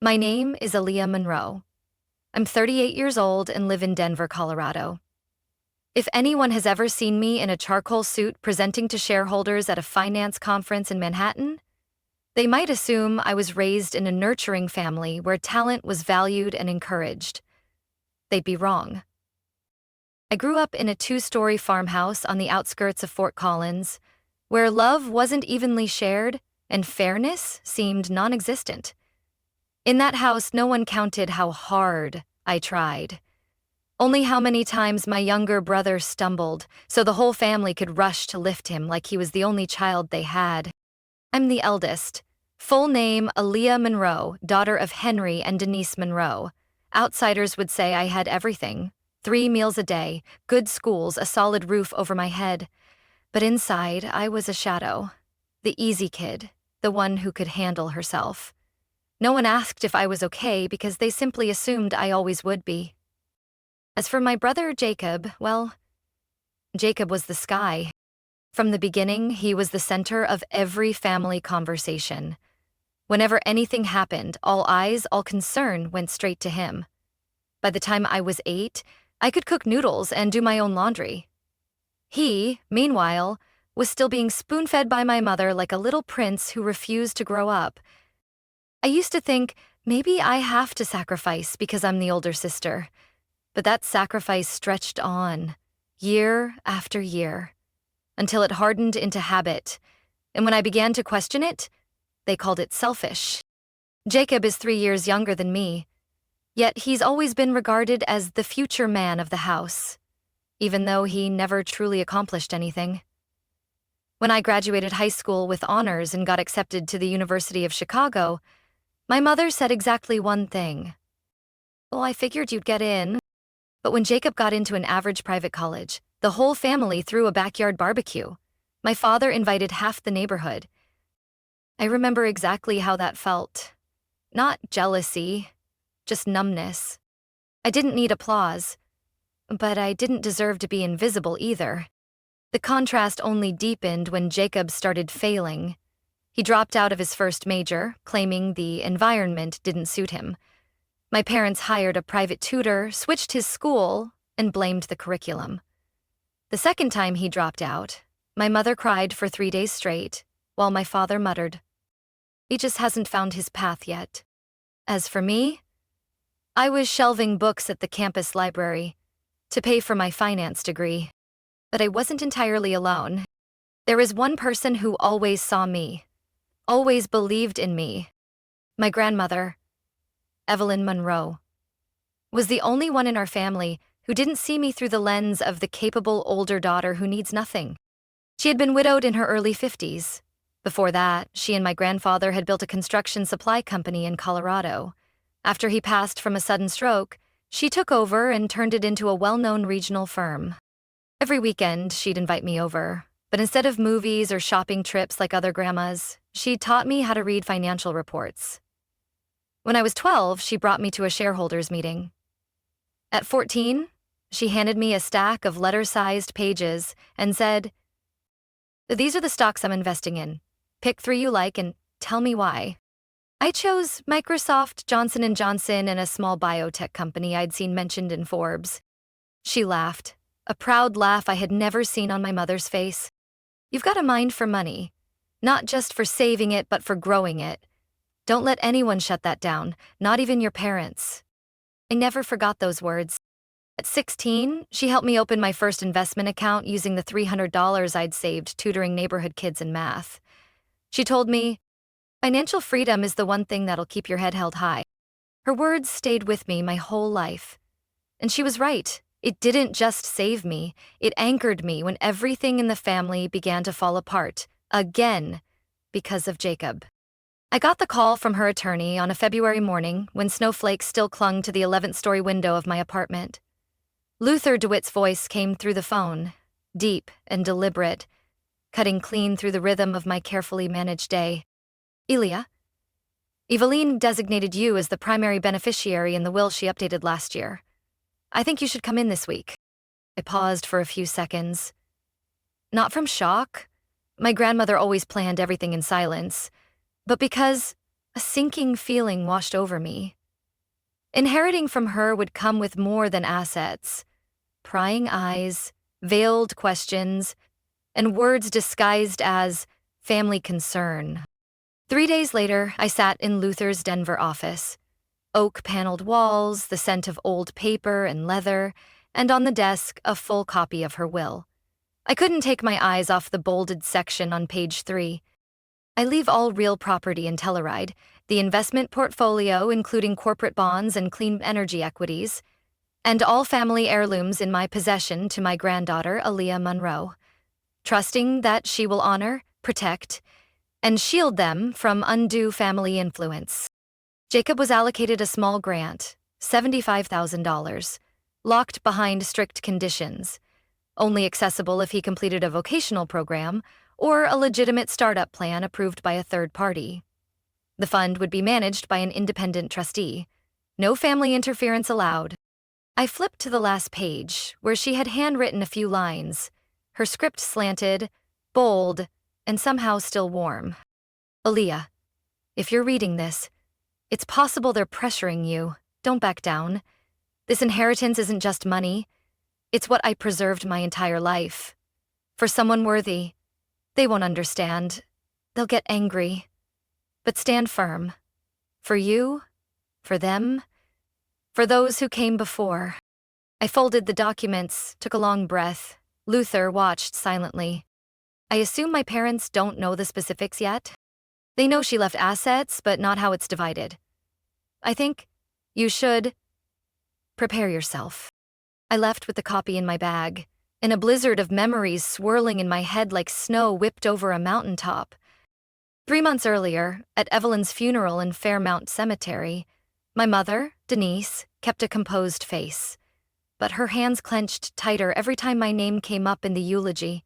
My name is Aaliyah Monroe. I'm 38 years old and live in Denver, Colorado. If anyone has ever seen me in a charcoal suit presenting to shareholders at a finance conference in Manhattan, they might assume I was raised in a nurturing family where talent was valued and encouraged. They'd be wrong. I grew up in a two-story farmhouse on the outskirts of Fort Collins, where love wasn't evenly shared and fairness seemed non-existent. In that house, no one counted how hard I tried, only how many times my younger brother stumbled so the whole family could rush to lift him like he was the only child they had. I'm the eldest. Full name Aaliyah Monroe, daughter of Henry and Denise Monroe. Outsiders would say I had everything: 3 meals a day, good schools, a solid roof over my head. But inside, I was a shadow. The easy kid, the one who could handle herself. No one asked if I was okay because they simply assumed I always would be. As for my brother Jacob, well, Jacob was the sky. From the beginning, he was the center of every family conversation. Whenever anything happened, all eyes, all concern went straight to him. By the time I was 8, I could cook noodles and do my own laundry. He, meanwhile, was still being spoon-fed by my mother like a little prince who refused to grow up. I used to think, maybe I have to sacrifice because I'm the older sister. But that sacrifice stretched on, year after year, until it hardened into habit. And when I began to question it, they called it selfish. Jacob is 3 years younger than me, yet he's always been regarded as the future man of the house, even though he never truly accomplished anything. When I graduated high school with honors and got accepted to the University of Chicago, my mother said exactly one thing. Well, I figured you'd get in. But when Jacob got into an average private college, the whole family threw a backyard barbecue. My father invited half the neighborhood. I remember exactly how that felt. Not jealousy, just numbness. I didn't need applause, but I didn't deserve to be invisible either. The contrast only deepened when Jacob started failing. He dropped out of his first major, claiming the environment didn't suit him. My parents hired a private tutor, switched his school, and blamed the curriculum. The second time he dropped out, my mother cried for 3 days straight, while my father muttered, "He just hasn't found his path yet." As for me, I was shelving books at the campus library to pay for my finance degree. But I wasn't entirely alone. There is one person who always saw me, always believed in me. My grandmother, Evelyn Monroe, was the only one in our family who didn't see me through the lens of the capable older daughter who needs nothing. She had been widowed in her early 50s. Before that, she and my grandfather had built a construction supply company in Colorado. After he passed from a sudden stroke, she took over and turned it into a well-known regional firm. Every weekend, she'd invite me over, but instead of movies or shopping trips like other grandmas, she taught me how to read financial reports. When I was 12, she brought me to a shareholders meeting. At 14, she handed me a stack of letter-sized pages and said, "These are the stocks I'm investing in. Pick 3 you like and tell me why." I chose Microsoft, Johnson & Johnson, and a small biotech company I'd seen mentioned in Forbes. She laughed, a proud laugh I had never seen on my mother's face. "You've got a mind for money, not just for saving it, but for growing it. Don't let anyone shut that down, not even your parents." I never forgot those words. At 16, she helped me open my first investment account using the $300 I'd saved tutoring neighborhood kids in math. She told me, "Financial freedom is the one thing that'll keep your head held high." Her words stayed with me my whole life. And she was right. It didn't just save me, it anchored me when everything in the family began to fall apart, again, because of Jacob. I got the call from her attorney on a February morning when snowflakes still clung to the 11th-story window of my apartment. Luther DeWitt's voice came through the phone, deep and deliberate, cutting clean through the rhythm of my carefully managed day. "Aaliyah, Eveline designated you as the primary beneficiary in the will she updated last year. I think you should come in this week." I paused for a few seconds. Not from shock. My grandmother always planned everything in silence, but because A sinking feeling washed over me. Inheriting from her would come with more than assets: prying eyes, veiled questions, and words disguised as family concern. 3 days later, I sat in Luther's Denver office. Oak-paneled walls, the scent of old paper and leather, and on the desk, a full copy of her will. I couldn't take my eyes off the bolded section on page 3. I leave all real property in Telluride, the investment portfolio including corporate bonds and clean energy equities, and all family heirlooms in my possession to my granddaughter, Aaliyah Monroe, trusting that she will honor, protect, and shield them from undue family influence. Jacob was allocated a small grant, $75,000, locked behind strict conditions, only accessible if he completed a vocational program or a legitimate startup plan approved by a third party. The fund would be managed by an independent trustee. No family interference allowed. I flipped to the last page, where she had handwritten a few lines, her script slanted, bold, and somehow still warm. Aaliyah, if you're reading this, it's possible they're pressuring you. Don't back down. This inheritance isn't just money. It's what I preserved my entire life. For someone worthy. They won't understand. They'll get angry. But stand firm. For you, for them, for those who came before. I folded the documents, took a long breath. Luther watched silently. I assume my parents don't know the specifics yet. They know she left assets, but not how it's divided. I think you should prepare yourself. I left with the copy in my bag, in a blizzard of memories swirling in my head like snow whipped over a mountaintop. 3 months earlier, at Evelyn's funeral in Fairmount Cemetery, my mother, Denise, kept a composed face, but her hands clenched tighter every time my name came up in the eulogy.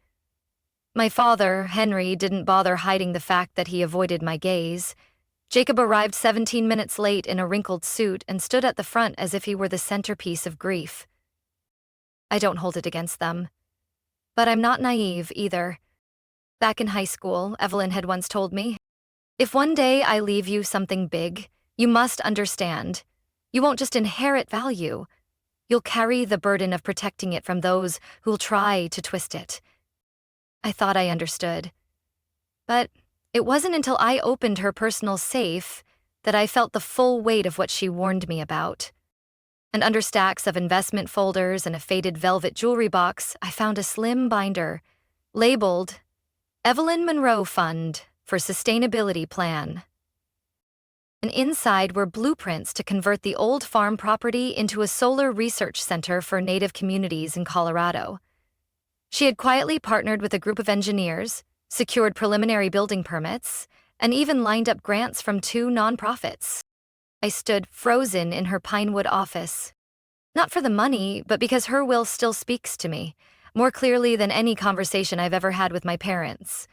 My father, Henry, didn't bother hiding the fact that he avoided my gaze. Jacob arrived 17 minutes late in a wrinkled suit and stood at the front as if he were the centerpiece of grief. I don't hold it against them. But I'm not naive, either. Back in high school, Evelyn had once told me, if one day I leave you something big, you must understand. You won't just inherit value. You'll carry the burden of protecting it from those who'll try to twist it. I thought I understood. But it wasn't until I opened her personal safe that I felt the full weight of what she warned me about. And under stacks of investment folders and a faded velvet jewelry box, I found a slim binder, labeled Evelyn Monroe Fund for Sustainability Plan. And inside were blueprints to convert the old farm property into a solar research center for Native communities in Colorado. She had quietly partnered with a group of engineers, secured preliminary building permits, and even lined up grants from 2 nonprofits. I stood frozen in her Pinewood office. Not for the money, but because her will still speaks to me, more clearly than any conversation I've ever had with my parents.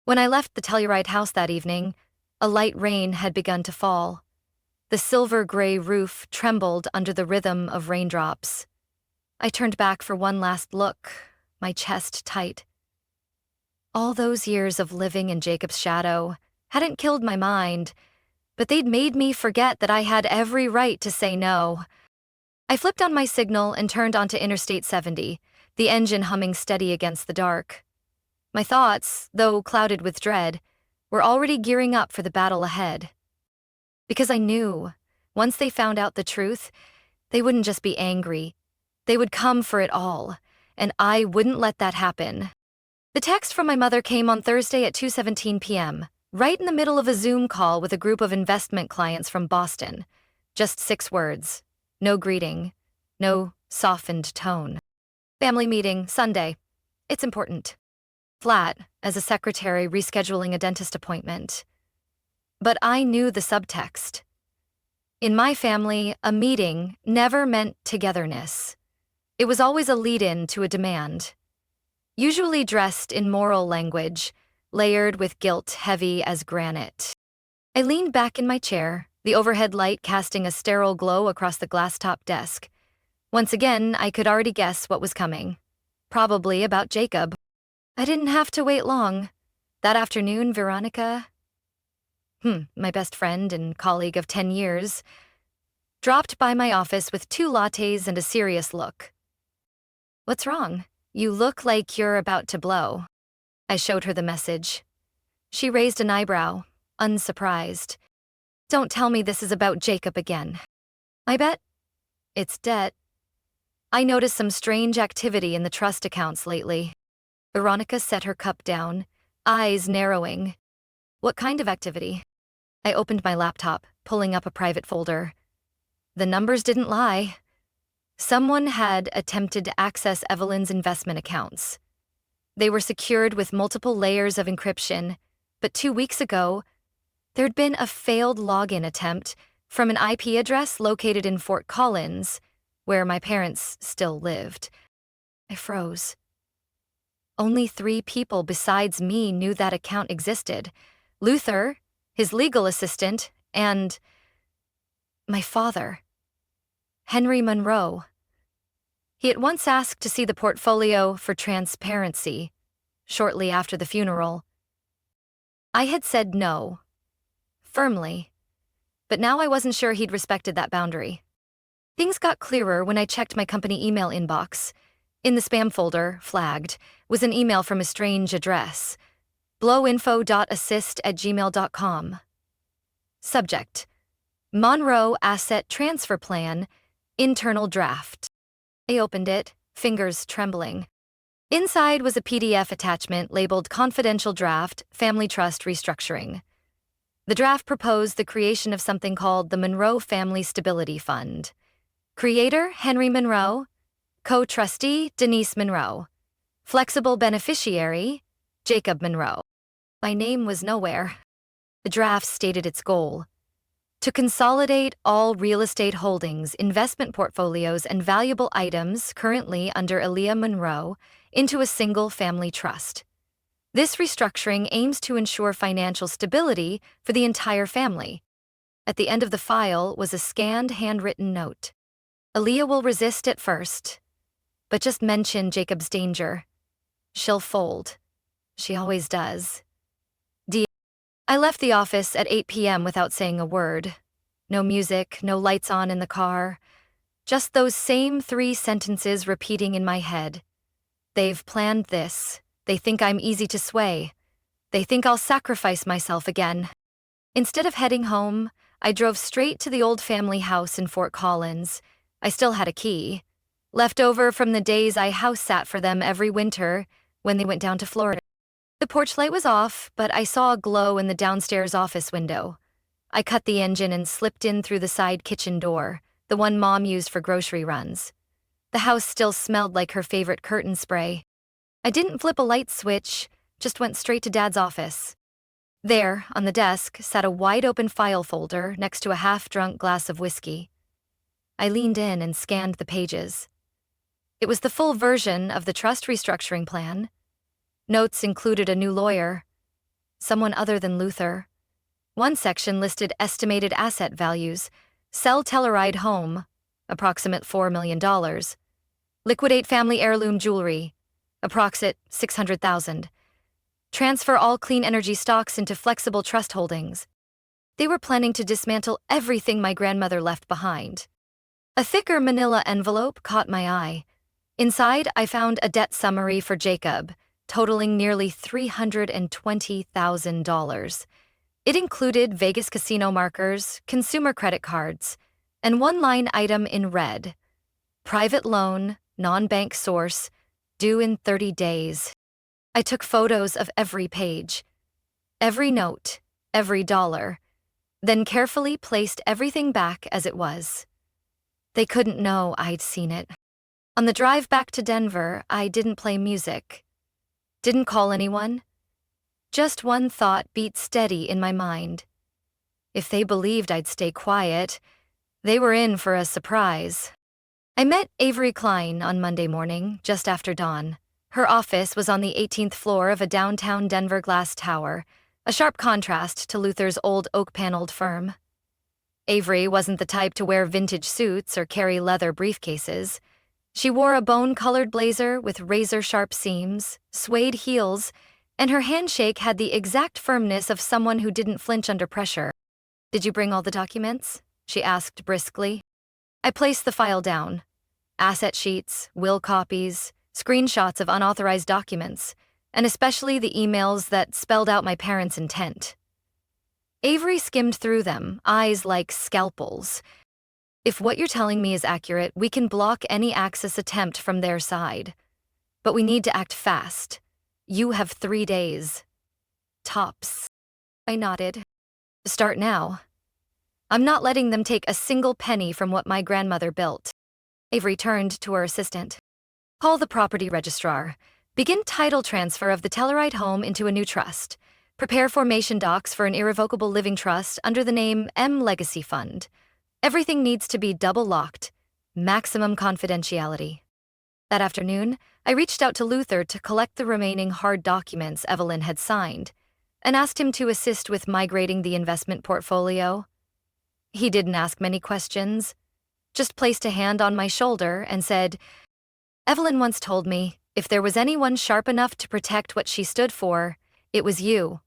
When I left the Telluride house that evening, a light rain had begun to fall. The silver-gray roof trembled under the rhythm of raindrops. I turned back for one last look, my chest tight. All those years of living in Jacob's shadow hadn't killed my mind, but they'd made me forget that I had every right to say no. I flipped on my signal and turned onto Interstate 70, the engine humming steady against the dark. My thoughts, though clouded with dread, were already gearing up for the battle ahead. Because I knew, once they found out the truth, they wouldn't just be angry. They would come for it all, and I wouldn't let that happen. The text from my mother came on Thursday at 2:17 p.m., right in the middle of a Zoom call with a group of investment clients from Boston. Just 6 words. No greeting. No softened tone. Family meeting, Sunday. It's important. Flat, as a secretary rescheduling a dentist appointment. But I knew the subtext. In my family, a meeting never meant togetherness. It was always a lead-in to a demand. Usually dressed in moral language, layered with guilt heavy as granite. I leaned back in my chair, the overhead light casting a sterile glow across the glass-top desk. Once again, I could already guess what was coming. Probably about Jacob. I didn't have to wait long. That afternoon, Veronica... My best friend and colleague of 10 years, dropped by my office with 2 lattes and a serious look. "What's wrong? You look like you're about to blow." I showed her the message. She raised an eyebrow, unsurprised. "Don't tell me this is about Jacob again." "I bet it's debt. I noticed some strange activity in the trust accounts lately." Veronica set her cup down, eyes narrowing. "What kind of activity?" I opened my laptop, pulling up a private folder. The numbers didn't lie. Someone had attempted to access Evelyn's investment accounts. They were secured with multiple layers of encryption, but 2 weeks ago, there'd been a failed login attempt from an IP address located in Fort Collins, where my parents still lived. I froze. Only 3 people besides me knew that account existed: Luther, his legal assistant, and my father, Henry Monroe. He at once asked to see the portfolio for transparency, shortly after the funeral. I had said no, firmly, but now I wasn't sure he'd respected that boundary. Things got clearer when I checked my company email inbox. In the spam folder, flagged, was an email from a strange address: blowinfo.assist@gmail.com. Subject: Monroe Asset Transfer Plan, Internal Draft. I opened it, fingers trembling. Inside was a PDF attachment labeled Confidential Draft, Family Trust Restructuring. The draft proposed the creation of something called the Monroe Family Stability Fund. Creator, Henry Monroe. Co-trustee, Denise Monroe. Flexible beneficiary, Jacob Monroe. My name was nowhere. The draft stated its goal: to consolidate all real estate holdings, investment portfolios, and valuable items currently under Aaliyah Monroe into a single family trust. This restructuring aims to ensure financial stability for the entire family. At the end of the file was a scanned handwritten note. "Aaliyah will resist at first, but just mention Jacob's danger. She'll fold. She always does. I left the office at 8 p.m. without saying a word. No music, no lights on in the car. Just those same 3 sentences repeating in my head. They've planned this. They think I'm easy to sway. They think I'll sacrifice myself again. Instead of heading home, I drove straight to the old family house in Fort Collins. I still had a key, left over from the days I house sat for them every winter when they went down to Florida. The porch light was off, but I saw a glow in the downstairs office window. I cut the engine and slipped in through the side kitchen door, the one Mom used for grocery runs. The house still smelled like her favorite curtain spray. I didn't flip a light switch, just went straight to Dad's office. There, on the desk, sat a wide-open file folder next to a half-drunk glass of whiskey. I leaned in and scanned the pages. It was the full version of the trust restructuring plan. Notes included a new lawyer, someone other than Luther. One section listed estimated asset values: sell Telluride home, approximate $4 million. Liquidate family heirloom jewelry, approximate $600,000. Transfer all clean energy stocks into flexible trust holdings. They were planning to dismantle everything my grandmother left behind. A thicker manila envelope caught my eye. Inside, I found a debt summary for Jacob, totaling nearly $320,000. It included Vegas casino markers, consumer credit cards, and one line item in red: private loan, non-bank source, due in 30 days. I took photos of every page, every note, every dollar, then carefully placed everything back as it was. They couldn't know I'd seen it. On the drive back to Denver, I didn't play music. Didn't call anyone. Just one thought beat steady in my mind. If they believed I'd stay quiet, they were in for a surprise. I met Avery Klein on Monday morning, just after dawn. Her office was on the 18th floor of a downtown Denver glass tower, a sharp contrast to Luther's old oak-paneled firm. Avery wasn't the type to wear vintage suits or carry leather briefcases. She wore a bone-colored blazer with razor-sharp seams, suede heels, and her handshake had the exact firmness of someone who didn't flinch under pressure. "Did you bring all the documents?" she asked briskly. I placed the file down. Asset sheets, will copies, screenshots of unauthorized documents, and especially the emails that spelled out my parents' intent. Avery skimmed through them, eyes like scalpels. "If what you're telling me is accurate, we can block any access attempt from their side. But we need to act fast. You have 3 days. Tops." I nodded. "Start now. I'm not letting them take a single penny from what my grandmother built." Avery turned to her assistant. "Call the property registrar. Begin title transfer of the Tellerite home into a new trust. Prepare formation docs for an irrevocable living trust under the name M Legacy Fund. Everything needs to be double-locked. Maximum confidentiality." That afternoon, I reached out to Luther to collect the remaining hard documents Evelyn had signed and asked him to assist with migrating the investment portfolio. He didn't ask many questions, just placed a hand on my shoulder and said, "Evelyn once told me, if there was anyone sharp enough to protect what she stood for, it was you.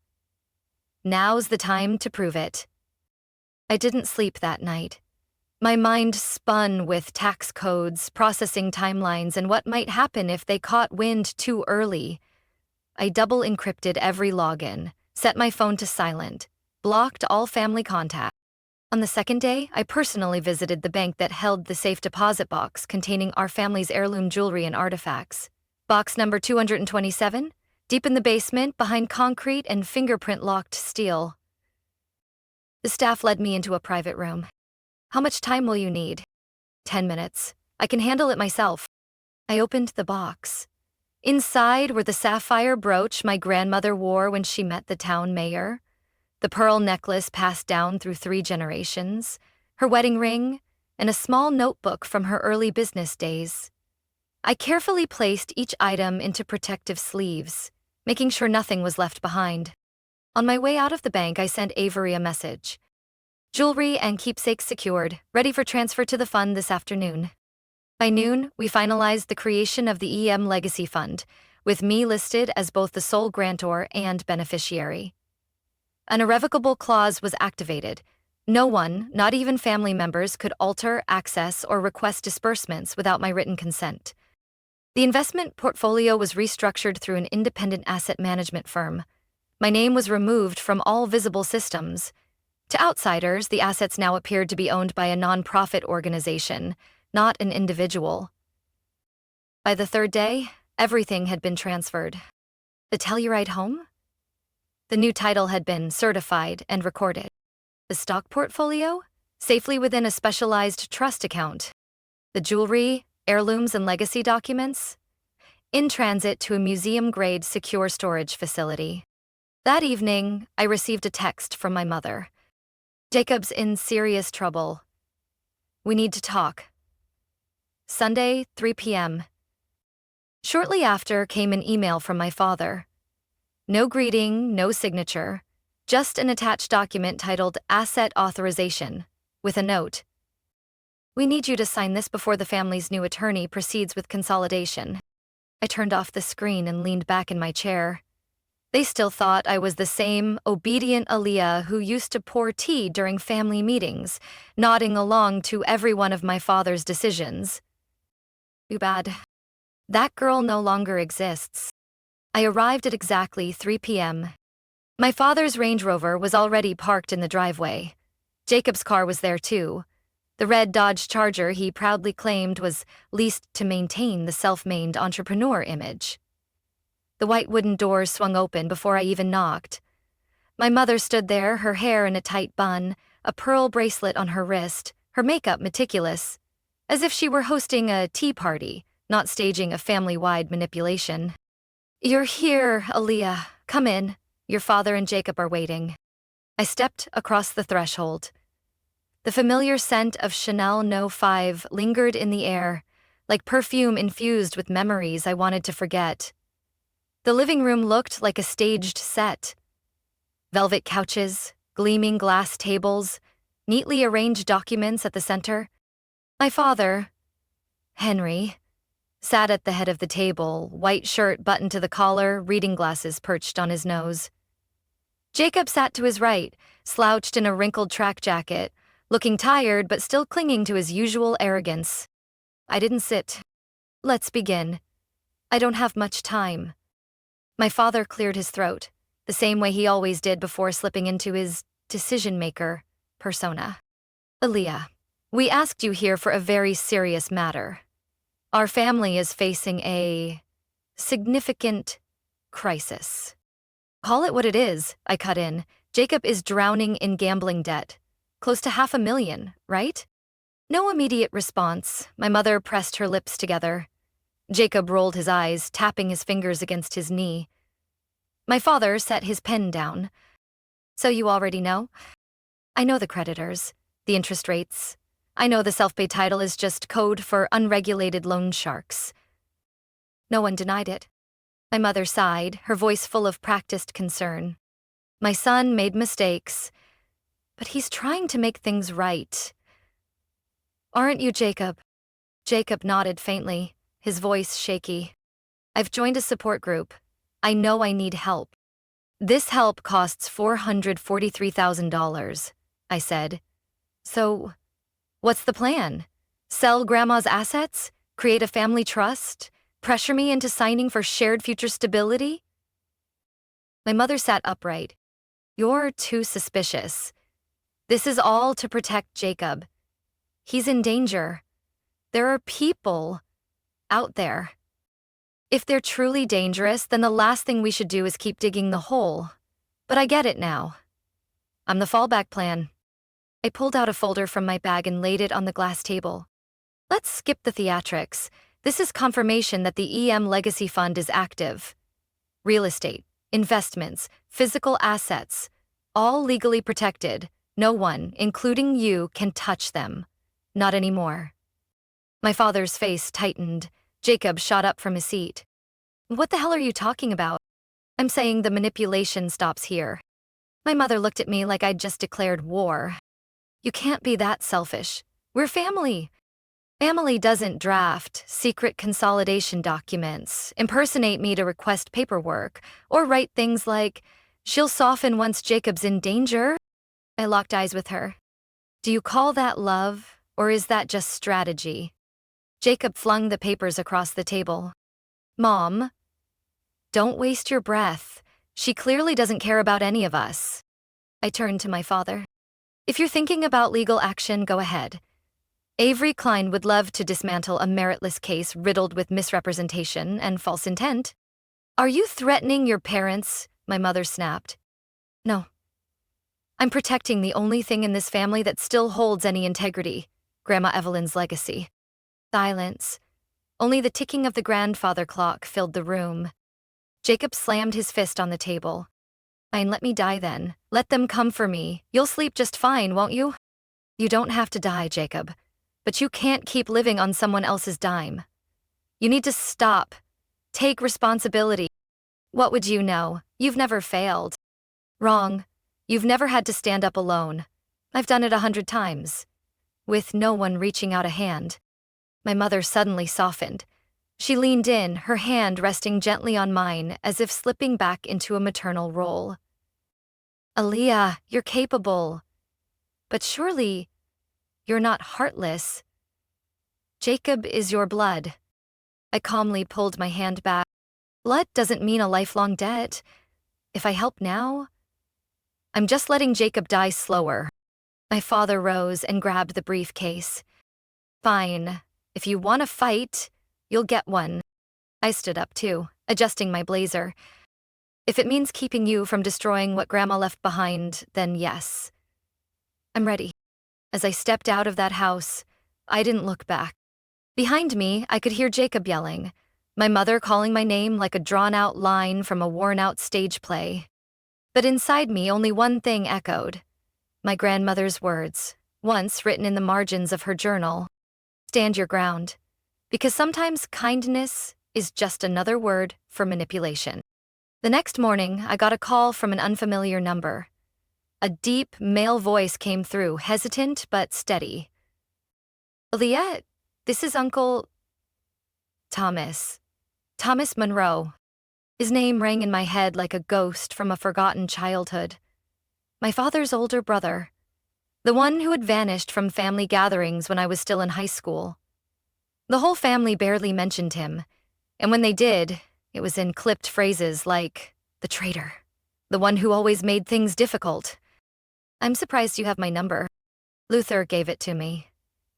Now's the time to prove it." I didn't sleep that night. My mind spun with tax codes, processing timelines, and what might happen if they caught wind too early. I double encrypted every login, set my phone to silent, blocked all family contact. On the second day, I personally visited the bank that held the safe deposit box containing our family's heirloom jewelry and artifacts. Box number 227, deep in the basement behind concrete and fingerprint-locked steel. The staff led me into a private room. "How much time will you need?" 10 minutes. I can handle it myself." I opened the box. Inside were the sapphire brooch my grandmother wore when she met the town mayor, the pearl necklace passed down through 3 generations, her wedding ring, and a small notebook from her early business days. I carefully placed each item into protective sleeves, making sure nothing was left behind. On my way out of the bank, I sent Avery a message. "Jewelry and keepsakes secured, ready for transfer to the fund this afternoon." By noon, we finalized the creation of the EM Legacy Fund, with me listed as both the sole grantor and beneficiary. An irrevocable clause was activated. No one, not even family members, could alter, access, or request disbursements without my written consent. The investment portfolio was restructured through an independent asset management firm. My name was removed from all visible systems. To outsiders, the assets now appeared to be owned by a non-profit organization, not an individual. By the 3rd day, everything had been transferred. The Telluride home? The new title had been certified and recorded. The stock portfolio? Safely within a specialized trust account. The jewelry, heirlooms, and legacy documents? In transit to a museum-grade secure storage facility. That evening, I received a text from my mother. "Jacob's in serious trouble. We need to talk." Sunday, 3 p.m. Shortly after came an email from my father. No greeting, no signature, just an attached document titled Asset Authorization, with a note. "We need you to sign this before the family's new attorney proceeds with consolidation." I turned off the screen and leaned back in my chair. They still thought I was the same obedient Aaliyah who used to pour tea during family meetings, nodding along to every one of my father's decisions. Too bad. That girl no longer exists. I arrived at exactly 3 p.m. My father's Range Rover was already parked in the driveway. Jacob's car was there too. The red Dodge Charger he proudly claimed was leased to maintain the self-made entrepreneur image. The white wooden doors swung open before I even knocked. My mother stood there, her hair in a tight bun, a pearl bracelet on her wrist, her makeup meticulous, as if she were hosting a tea party, not staging a family-wide manipulation. "You're here, Aaliyah. Come in. Your father and Jacob are waiting." I stepped across the threshold. The familiar scent of Chanel No. 5 lingered in the air, like perfume infused with memories I wanted to forget. The living room looked like a staged set. Velvet couches, gleaming glass tables, neatly arranged documents at the center. My father, Henry, sat at the head of the table, white shirt buttoned to the collar, reading glasses perched on his nose. Jacob sat to his right, slouched in a wrinkled track jacket, looking tired but still clinging to his usual arrogance. I didn't sit. Let's begin. I don't have much time. My father cleared his throat, the same way he always did before slipping into his decision-maker persona. Aaliyah, we asked you here for a very serious matter. Our family is facing a significant crisis. Call it what it is, I cut in. Jacob is drowning in gambling debt. Close to $500,000, right? No immediate response. My mother pressed her lips together. Jacob rolled his eyes, tapping his fingers against his knee. My father set his pen down. So you already know? I know the creditors, the interest rates. I know the self-pay title is just code for unregulated loan sharks. No one denied it. My mother sighed, her voice full of practiced concern. My son made mistakes, but he's trying to make things right. Aren't you, Jacob? Jacob nodded faintly, his voice shaky. I've joined a support group. I know I need help. This help costs $443,000, I said. So, what's the plan? Sell Grandma's assets? Create a family trust? Pressure me into signing for shared future stability? My mother sat upright. You're too suspicious. This is all to protect Jacob. He's in danger. There are people out there. If they're truly dangerous, then the last thing we should do is keep digging the hole. But I get it now. I'm the fallback plan. I pulled out a folder from my bag and laid it on the glass table. Let's skip the theatrics. This is confirmation that the EM Legacy Fund is active. Real estate, investments, physical assets, all legally protected. No one, including you, can touch them. Not anymore. My father's face tightened. Jacob shot up from his seat. What the hell are you talking about? I'm saying the manipulation stops here. My mother looked at me like I'd just declared war. You can't be that selfish. We're family. Family doesn't draft secret consolidation documents, impersonate me to request paperwork, or write things like, she'll soften once Jacob's in danger. I locked eyes with her. Do you call that love, or is that just strategy? Jacob flung the papers across the table. Mom, don't waste your breath. She clearly doesn't care about any of us. I turned to my father. If you're thinking about legal action, go ahead. Avery Klein would love to dismantle a meritless case riddled with misrepresentation and false intent. Are you threatening your parents? My mother snapped. No. I'm protecting the only thing in this family that still holds any integrity, Grandma Evelyn's legacy. Silence. Only the ticking of the grandfather clock filled the room. Jacob slammed his fist on the table. Fine, let me die then. Let them come for me. You'll sleep just fine, won't you? You don't have to die, Jacob. But you can't keep living on someone else's dime. You need to stop. Take responsibility. What would you know? You've never failed. Wrong. You've never had to stand up alone. I've done it 100 times. With no one reaching out a hand. My mother suddenly softened. She leaned in, her hand resting gently on mine, as if slipping back into a maternal role. Aaliyah, you're capable. But surely, you're not heartless. Jacob is your blood. I calmly pulled my hand back. Blood doesn't mean a lifelong debt. If I help now, I'm just letting Jacob die slower. My father rose and grabbed the briefcase. Fine. If you want to fight, you'll get one. I stood up too, adjusting my blazer. If it means keeping you from destroying what Grandma left behind, then yes. I'm ready. As I stepped out of that house, I didn't look back. Behind me, I could hear Jacob yelling, my mother calling my name like a drawn-out line from a worn-out stage play. But inside me, only one thing echoed. My grandmother's words, once written in the margins of her journal. Stand your ground. Because sometimes kindness is just another word for manipulation. The next morning, I got a call from an unfamiliar number. A deep, male voice came through, hesitant but steady. Aaliyah, this is Uncle... Thomas. Thomas Monroe. His name rang in my head like a ghost from a forgotten childhood. My father's older brother. The one who had vanished from family gatherings when I was still in high school. The whole family barely mentioned him, and when they did, it was in clipped phrases like, the traitor, the one who always made things difficult. I'm surprised you have my number. Luther gave it to me.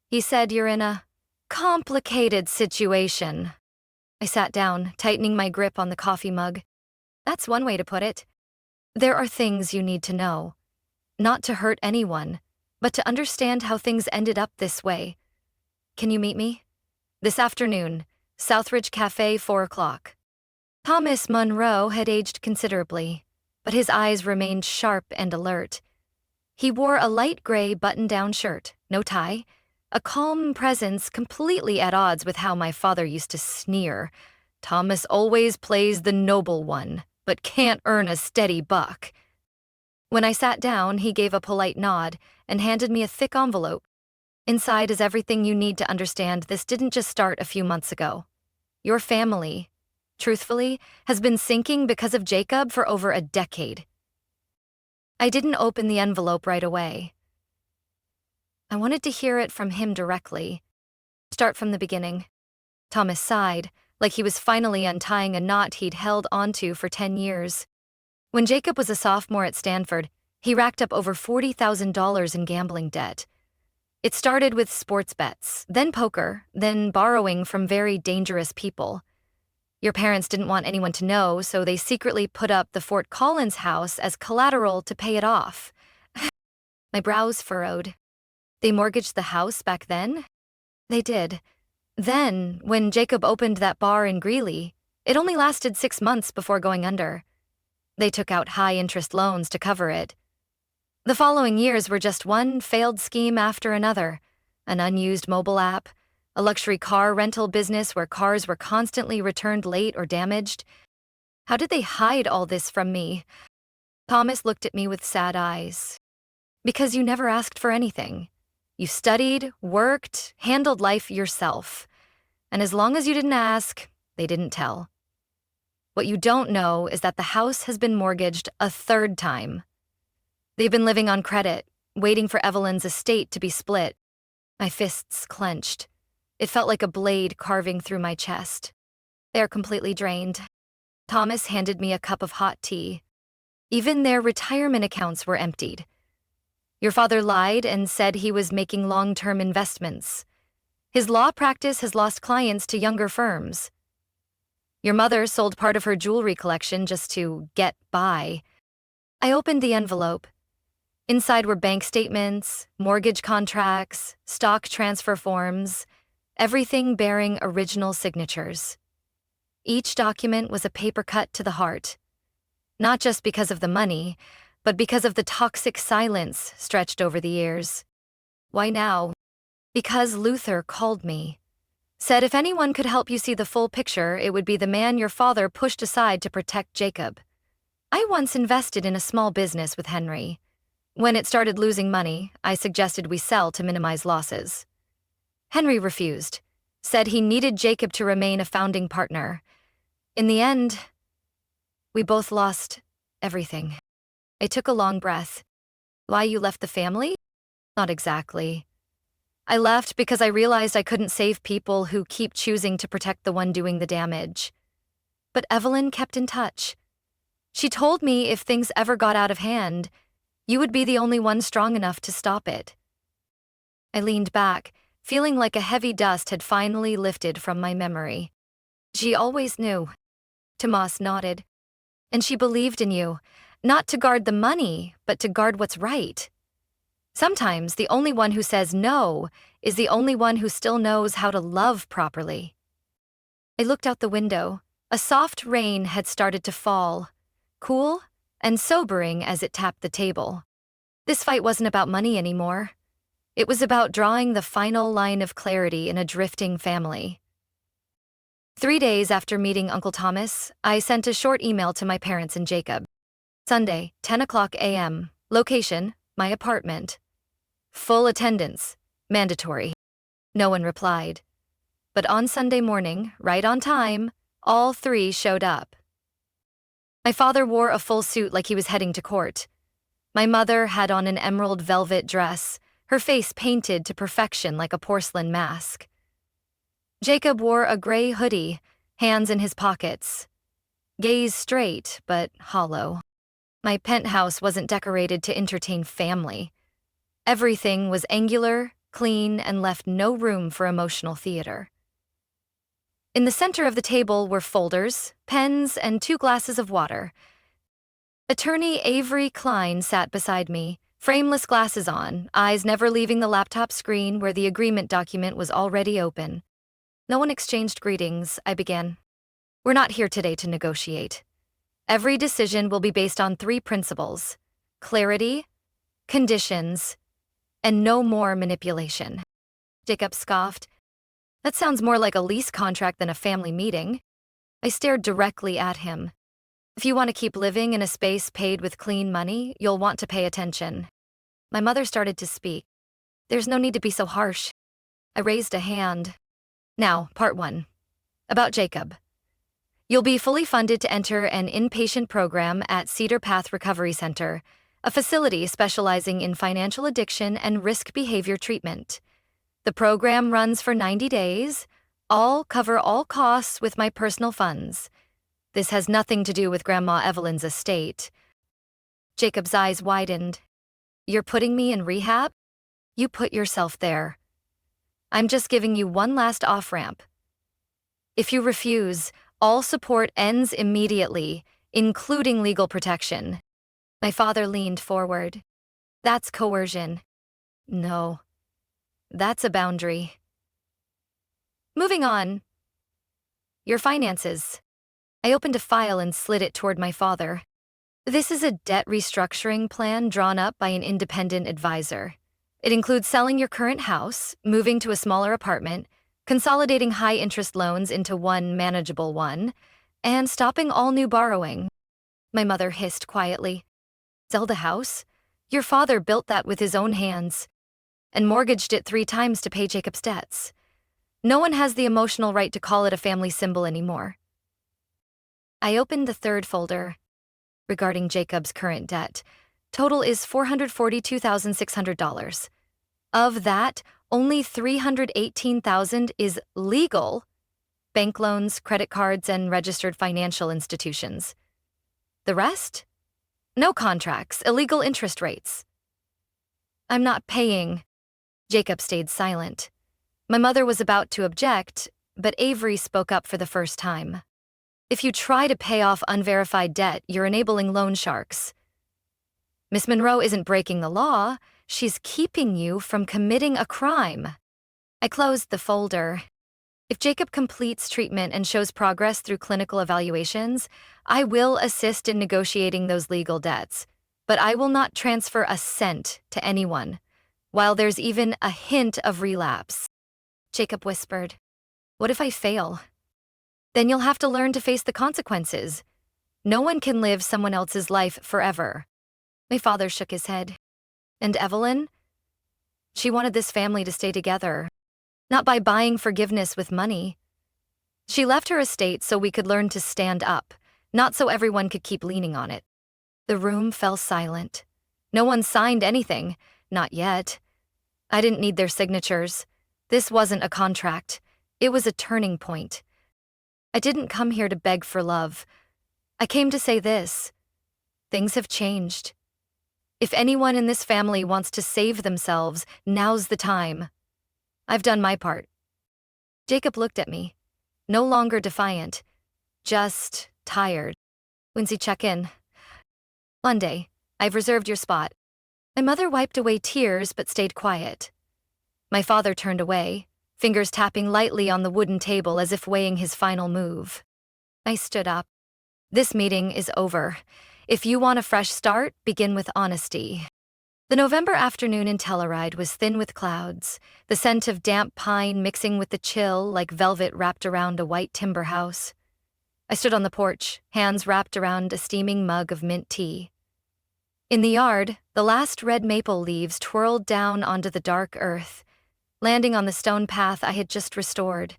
He said you're in a complicated situation. I sat down, tightening my grip on the coffee mug. That's one way to put it. There are things you need to know. Not to hurt anyone, but to understand how things ended up this way. Can you meet me? This afternoon, Southridge Cafe, 4 o'clock. Thomas Monroe had aged considerably, but his eyes remained sharp and alert. He wore a light gray button-down shirt, no tie, a calm presence completely at odds with how my father used to sneer. Thomas always plays the noble one, but can't earn a steady buck. When I sat down, he gave a polite nod and handed me a thick envelope. Inside is everything you need to understand this didn't just start a few months ago. Your family, truthfully, has been sinking because of Jacob for over a decade. I didn't open the envelope right away. I wanted to hear it from him directly. Start from the beginning. Thomas sighed, like he was finally untying a knot he'd held onto for 10 years. When Jacob was a sophomore at Stanford, he racked up over $40,000 in gambling debt. It started with sports bets, then poker, then borrowing from very dangerous people. Your parents didn't want anyone to know, so they secretly put up the Fort Collins house as collateral to pay it off. My brows furrowed. They mortgaged the house back then? They did. Then, when Jacob opened that bar in Greeley, it only lasted 6 months before going under. They took out high-interest loans to cover it. The following years were just one failed scheme after another. An unused mobile app, a luxury car rental business where cars were constantly returned late or damaged. How did they hide all this from me? Thomas looked at me with sad eyes. Because you never asked for anything. You studied, worked, handled life yourself. And as long as you didn't ask, they didn't tell. What you don't know is that the house has been mortgaged a 3rd time. They've been living on credit, waiting for Evelyn's estate to be split. My fists clenched. It felt like a blade carving through my chest. They are completely drained. Thomas handed me a cup of hot tea. Even their retirement accounts were emptied. Your father lied and said he was making long-term investments. His law practice has lost clients to younger firms. Your mother sold part of her jewelry collection just to get by. I opened the envelope. Inside were bank statements, mortgage contracts, stock transfer forms, everything bearing original signatures. Each document was a paper cut to the heart. Not just because of the money, but because of the toxic silence stretched over the years. Why now? Because Luther called me. Said if anyone could help you see the full picture, it would be the man your father pushed aside to protect Jacob. I once invested in a small business with Henry. When it started losing money, I suggested we sell to minimize losses. Henry refused, said he needed Jacob to remain a founding partner. In the end, we both lost everything. I took a long breath. Why you left the family? Not exactly. I left because I realized I couldn't save people who keep choosing to protect the one doing the damage. But Evelyn kept in touch. She told me if things ever got out of hand, you would be the only one strong enough to stop it. I leaned back, feeling like a heavy dust had finally lifted from my memory. She always knew. Tomas nodded. And she believed in you, not to guard the money, but to guard what's right. Sometimes the only one who says no is the only one who still knows how to love properly. I looked out the window. A soft rain had started to fall, cool and sobering as it tapped the table. This fight wasn't about money anymore. It was about drawing the final line of clarity in a drifting family. 3 days after meeting Uncle Thomas, I sent a short email to my parents and Jacob. Sunday, 10 o'clock a.m. Location, my apartment. Full attendance. Mandatory. No one replied. But on Sunday morning, right on time, all three showed up. My father wore a full suit like he was heading to court. My mother had on an emerald velvet dress, her face painted to perfection like a porcelain mask. Jacob wore a gray hoodie, hands in his pockets. Gaze straight, but hollow. My penthouse wasn't decorated to entertain family. Everything was angular, clean, and left no room for emotional theater. In the center of the table were folders, pens, and 2 glasses of water. Attorney Avery Klein sat beside me, frameless glasses on, eyes never leaving the laptop screen where the agreement document was already open. No one exchanged greetings. I began. We're not here today to negotiate. Every decision will be based on 3 principles: clarity, conditions, and no more manipulation. Jacob scoffed. That sounds more like a lease contract than a family meeting. I stared directly at him. If you want to keep living in a space paid with clean money, you'll want to pay attention. My mother started to speak. There's no need to be so harsh. I raised a hand. Now, part 1. About Jacob. You'll be fully funded to enter an inpatient program at Cedar Path Recovery Center, a facility specializing in financial addiction and risk behavior treatment. The program runs for 90 days. I'll cover all costs with my personal funds. This has nothing to do with Grandma Evelyn's estate. Jacob's eyes widened. You're putting me in rehab? You put yourself there. I'm just giving you one last off-ramp. If you refuse, all support ends immediately, including legal protection. My father leaned forward. That's coercion. No. That's a boundary. Moving on. Your finances. I opened a file and slid it toward my father. This is a debt restructuring plan drawn up by an independent advisor. It includes selling your current house, moving to a smaller apartment, consolidating high-interest loans into one manageable one, and stopping all new borrowing. My mother hissed quietly. Sell the house? Your father built that with his own hands and mortgaged it 3 times to pay Jacob's debts. No one has the emotional right to call it a family symbol anymore. I opened the 3rd folder. Regarding Jacob's current debt, total is $442,600. Of that, only $318,000 is legal: bank loans, credit cards, and registered financial institutions. The rest? No contracts, illegal interest rates. I'm not paying. Jacob stayed silent. My mother was about to object, but Avery spoke up for the first time. If you try to pay off unverified debt, you're enabling loan sharks. Miss Monroe isn't breaking the law. She's keeping you from committing a crime. I closed the folder. If Jacob completes treatment and shows progress through clinical evaluations, I will assist in negotiating those legal debts, but I will not transfer a cent to anyone, while there's even a hint of relapse. Jacob whispered, What if I fail? Then you'll have to learn to face the consequences. No one can live someone else's life forever. My father shook his head. And Evelyn? She wanted this family to stay together, not by buying forgiveness with money. She left her estate so we could learn to stand up, not so everyone could keep leaning on it. The room fell silent. No one signed anything, not yet. I didn't need their signatures. This wasn't a contract. It was a turning point. I didn't come here to beg for love. I came to say this. Things have changed. If anyone in this family wants to save themselves, now's the time. I've done my part. Jacob looked at me, no longer defiant, just tired. When's he check in? Monday. I've reserved your spot. My mother wiped away tears but stayed quiet. My father turned away, fingers tapping lightly on the wooden table as if weighing his final move. I stood up. This meeting is over. If you want a fresh start, begin with honesty. The November afternoon in Telluride was thin with clouds, the scent of damp pine mixing with the chill like velvet wrapped around a white timber house. I stood on the porch, hands wrapped around a steaming mug of mint tea. In the yard, the last red maple leaves twirled down onto the dark earth, landing on the stone path I had just restored.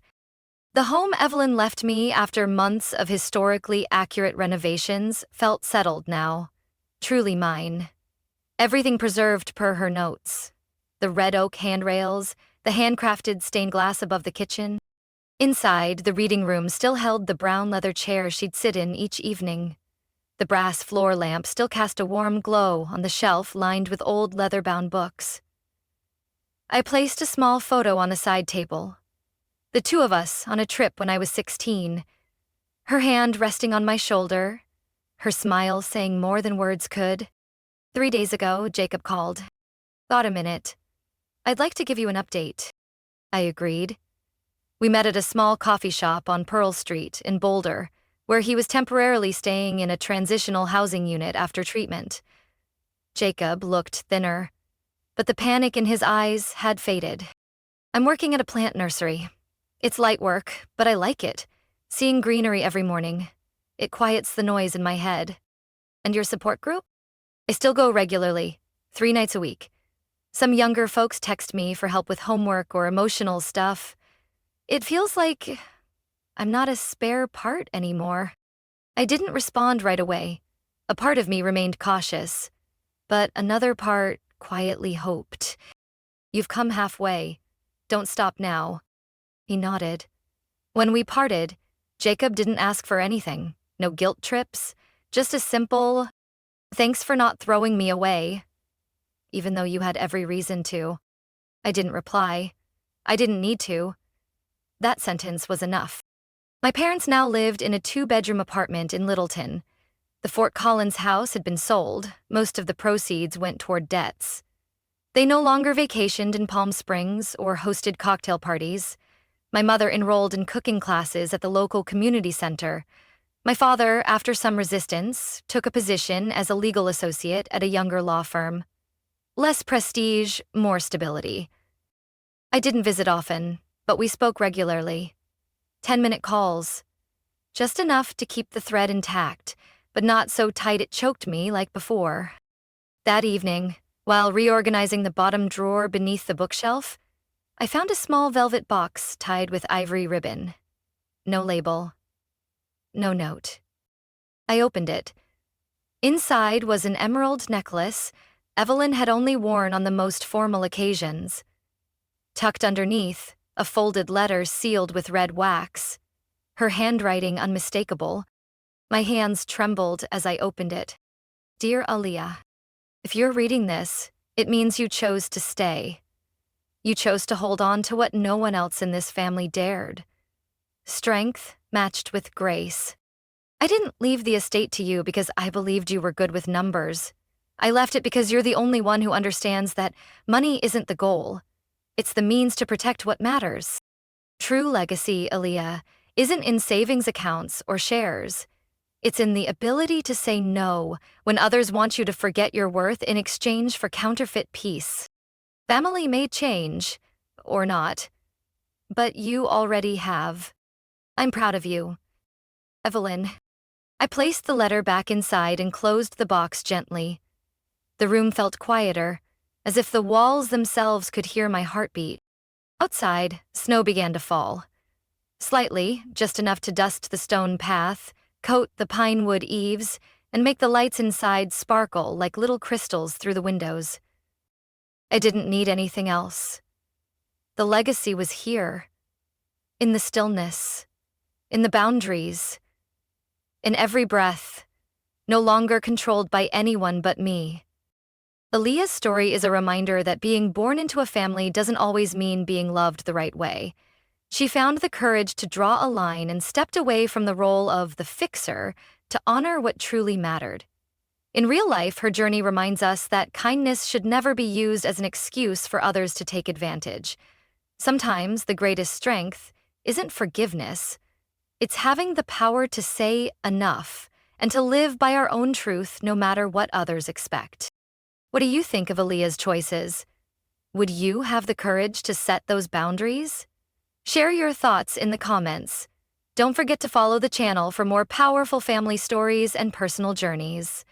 The home Evelyn left me after months of historically accurate renovations felt settled now, truly mine. Everything preserved per her notes. The red oak handrails, the handcrafted stained glass above the kitchen. Inside, the reading room still held the brown leather chair she'd sit in each evening. The brass floor lamp still cast a warm glow on the shelf lined with old leather-bound books. I placed a small photo on the side table. The two of us on a trip when I was 16. Her hand resting on my shoulder, her smile saying more than words could. 3 days ago, Jacob called. "Got a minute? I'd like to give you an update." I agreed. We met at a small coffee shop on Pearl Street in Boulder, where he was temporarily staying in a transitional housing unit after treatment. Jacob looked thinner, but the panic in his eyes had faded. "I'm working at a plant nursery. It's light work, but I like it. Seeing greenery every morning. It quiets the noise in my head." "And your support group?" "I still go regularly, 3 nights a week. Some younger folks text me for help with homework or emotional stuff. It feels like I'm not a spare part anymore." I didn't respond right away. A part of me remained cautious, but another part quietly hoped. "You've come halfway. Don't stop now." He nodded. When we parted, Jacob didn't ask for anything. No guilt trips, just a simple, "Thanks for not throwing me away, even though you had every reason to." I didn't reply. I didn't need to. That sentence was enough. My parents now lived in a 2-bedroom apartment in Littleton. The Fort Collins house had been sold. Most of the proceeds went toward debts. They no longer vacationed in Palm Springs or hosted cocktail parties. My mother enrolled in cooking classes at the local community center. My father, after some resistance, took a position as a legal associate at a younger law firm. Less prestige, more stability. I didn't visit often, but we spoke regularly. 10-minute calls. Just enough to keep the thread intact, but not so tight it choked me like before. That evening, while reorganizing the bottom drawer beneath the bookshelf, I found a small velvet box tied with ivory ribbon. No label. No note. I opened it. Inside was an emerald necklace Evelyn had only worn on the most formal occasions. Tucked underneath, a folded letter sealed with red wax, her handwriting unmistakable. My hands trembled as I opened it. "Dear Aaliyah, if you're reading this, it means you chose to stay. You chose to hold on to what no one else in this family dared. Strength matched with grace. I didn't leave the estate to you because I believed you were good with numbers. I left it because you're the only one who understands that money isn't the goal. It's the means to protect what matters. True legacy, Aaliyah, isn't in savings accounts or shares. It's in the ability to say no when others want you to forget your worth in exchange for counterfeit peace. Family may change, or not, but you already have. I'm proud of you. Evelyn." I placed the letter back inside and closed the box gently. The room felt quieter, as if the walls themselves could hear my heartbeat. Outside, snow began to fall. Slightly, just enough to dust the stone path, coat the pine wood eaves, and make the lights inside sparkle like little crystals through the windows. I didn't need anything else. The legacy was here. In the stillness. In the boundaries. In every breath. No longer controlled by anyone but me. Aaliyah's story is a reminder that being born into a family doesn't always mean being loved the right way. She found the courage to draw a line and stepped away from the role of the fixer to honor what truly mattered. In real life, her journey reminds us that kindness should never be used as an excuse for others to take advantage. Sometimes the greatest strength isn't forgiveness. It's having the power to say enough and to live by our own truth no matter what others expect. What do you think of Aaliyah's choices? Would you have the courage to set those boundaries? Share your thoughts in the comments. Don't forget to follow the channel for more powerful family stories and personal journeys.